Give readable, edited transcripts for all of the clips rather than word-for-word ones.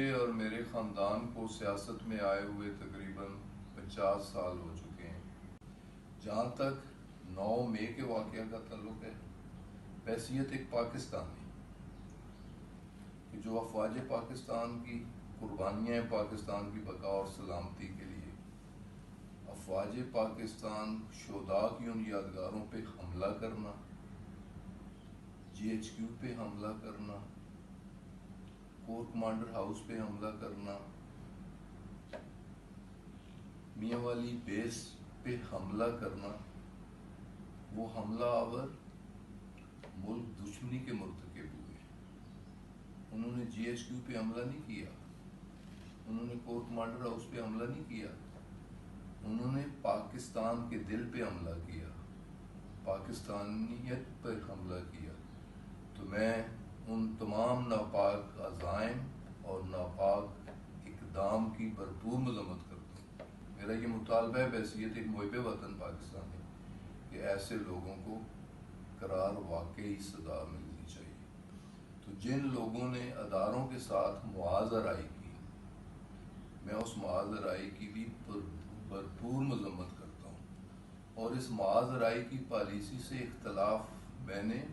مجھے اور میرے خاندان کو سیاست میں آئے ہوئے تقریباً 50 سال ہو چکے ہیں۔ جہاں تک 9 مئی کے واقعہ کا تعلق ہے، بحیثیت ایک پاکستانی کہ جو افواج پاکستان کی قربانیاں پاکستان کی بقا اور سلامتی کے لیے، افواج پاکستان شہداء کی ان یادگاروں پہ حملہ کرنا، GHQ پہ حملہ کرنا، کور کمانڈر ہاؤس پہ حملہ کرنا، میاں والی بیس پہ حملہ کرنا، وہ حملہ آور ملک دشمنی کے مرتکب ہوئے۔ انہوں نے GHQ پہ حملہ نہیں کیا، انہوں نے کور کمانڈر ہاؤس پہ حملہ نہیں کیا، انہوں نے پاکستان کے دل پہ حملہ کیا، پاکستانیت پر حملہ کیا۔ تو میں ان تمام ناپاک عزائم اور ناپاک اقدام کی بھرپور مذمت کرتا ہوں۔ میرا یہ مطالبہ ہے بحیثیت ایک محب وطن پاکستانی کہ ایسے لوگوں کو قرار واقعی سزا ملنی چاہیے۔ تو جن لوگوں نے اداروں کے ساتھ معاذ آرائی کی، میں اس معاذ آرائی کی بھی بھرپور مذمت کرتا ہوں، اور اس معاذ آرائی کی پالیسی سے اختلاف میں نے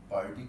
پارٹی